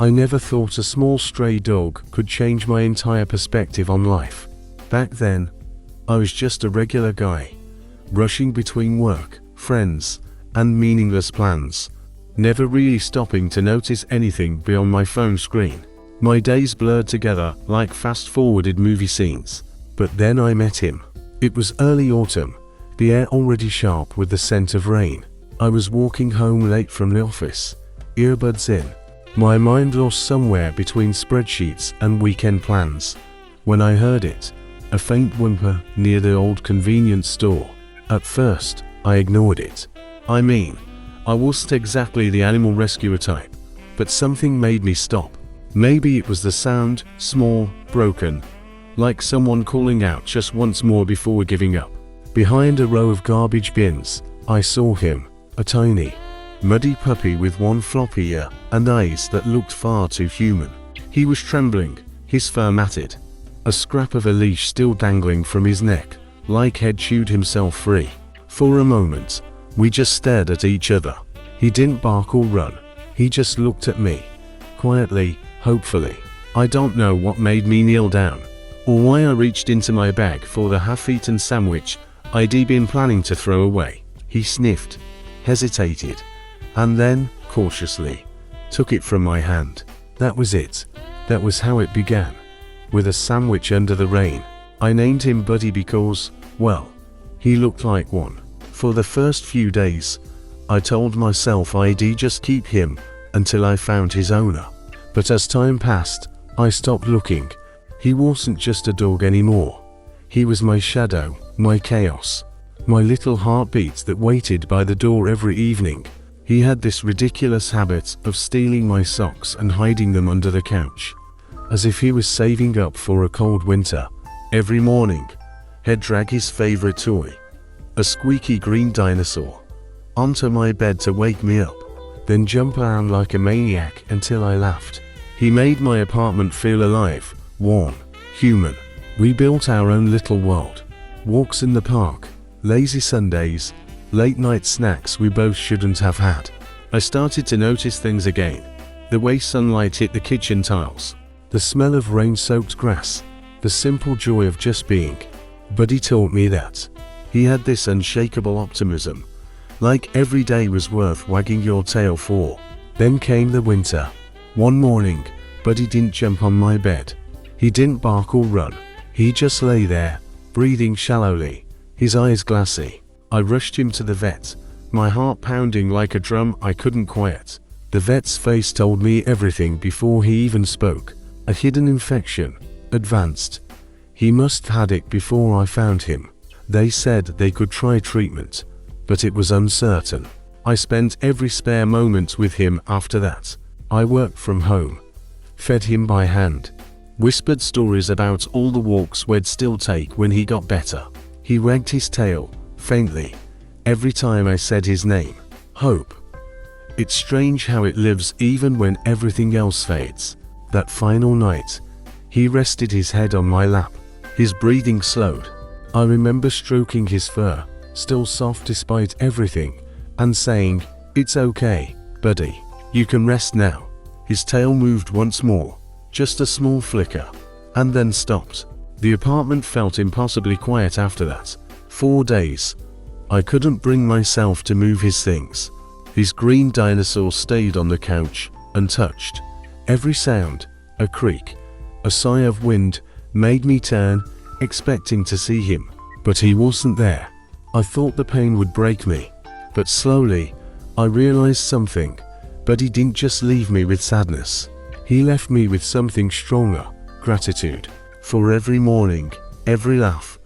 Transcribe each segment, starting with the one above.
I never thought a small stray dog could change my entire perspective on life. Back then, I was just a regular guy, rushing between work, friends, and meaningless plans, never really stopping to notice anything beyond my phone screen. My days blurred together like fast-forwarded movie scenes. But then I met him. It was early autumn, the air already sharp with the scent of rain. I was walking home late from the office, earbuds in, my mind lost somewhere between spreadsheets and weekend plans, when I heard it, a faint whimper near the old convenience store. At first, I ignored it. I mean, I wasn't exactly the animal rescuer type, but something made me stop. Maybe it was the sound, small, broken, like someone calling out just once more before giving up. Behind a row of garbage bins, I saw him, a tiny, muddy puppy with one floppy ear and eyes that looked far too human. He was trembling, his fur matted, a scrap of a leash still dangling from his neck, like he'd chewed himself free. For a moment, we just stared at each other. He didn't bark or run, he just looked at me, quietly, hopefully. I don't know what made me kneel down, or why I reached into my bag for the half-eaten sandwich I'd been planning to throw away. He sniffed, hesitated, and then, cautiously, took it from my hand. That was it. That was how it began. With a sandwich under the rain. I named him Buddy because, well, he looked like one. For the first few days, I told myself I'd just keep him until I found his owner. But as time passed, I stopped looking. He wasn't just a dog anymore. He was my shadow, my chaos, my little heartbeat that waited by the door every evening. He had this ridiculous habit of stealing my socks and hiding them under the couch, as if he was saving up for a cold winter. Every morning, he'd drag his favorite toy, a squeaky green dinosaur, onto my bed to wake me up, then jump around like a maniac until I laughed. He made my apartment feel alive, warm, human. We built our own little world. Walks in the park, lazy Sundays, late night snacks we both shouldn't have had. I started to notice things again. The way sunlight hit the kitchen tiles, the smell of rain-soaked grass, the simple joy of just being. Buddy taught me that. He had this unshakable optimism, like every day was worth wagging your tail for. Then came the winter. One morning, Buddy didn't jump on my bed. He didn't bark or run. He just lay there, breathing shallowly, his eyes glassy. I rushed him to the vet, my heart pounding like a drum I couldn't quiet. The vet's face told me everything before he even spoke. A hidden infection, advanced. He must have had it before I found him. They said they could try treatment, but it was uncertain. I spent every spare moment with him after that. I worked from home, fed him by hand, whispered stories about all the walks we'd still take when he got better. He wagged his tail, faintly, every time I said his name. Hope. It's strange how it lives even when everything else fades. That final night, he rested his head on my lap. His breathing slowed. I remember stroking his fur, still soft despite everything, and saying, "It's okay, buddy. You can rest now." His tail moved once more, just a small flicker, and then stopped. The apartment felt impossibly quiet after that. 4 days. I couldn't bring myself to move his things. His green dinosaur stayed on the couch, untouched. Every sound, a creak, a sigh of wind, made me turn, expecting to see him. But he wasn't there. I thought the pain would break me. But slowly, I realized something. Buddy didn't just leave me with sadness. He left me with something stronger, gratitude. For every morning, every laugh,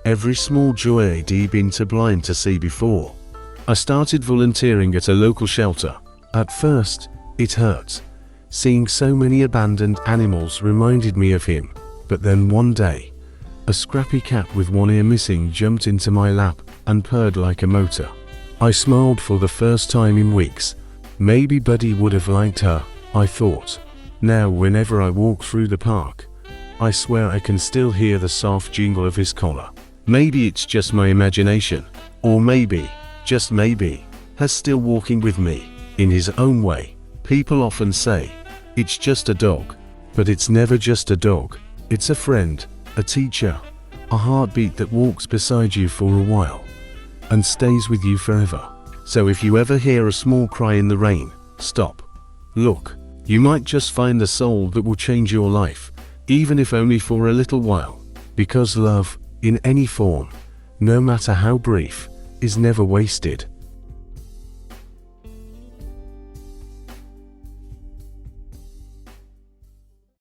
every small joy I'd been too blind to see before. I started volunteering at a local shelter. At first, it hurt. Seeing so many abandoned animals reminded me of him. But then one day, a scrappy cat with one ear missing jumped into my lap and purred like a motor. I smiled for the first time in weeks. Maybe Buddy would have liked her, I thought. Now whenever I walk through the park, I swear I can still hear the soft jingle of his collar. Maybe it's just my imagination, or maybe, just maybe, he's still walking with me, in his own way. People often say, It's just a dog. But it's never just a dog. It's a friend, a teacher, a heartbeat that walks beside you for a while and stays with you forever. So if you ever hear a small cry in the rain, stop. Look, you might just find the soul that will change your life, even if only for a little while. Because love, in any form, no matter how brief, is never wasted.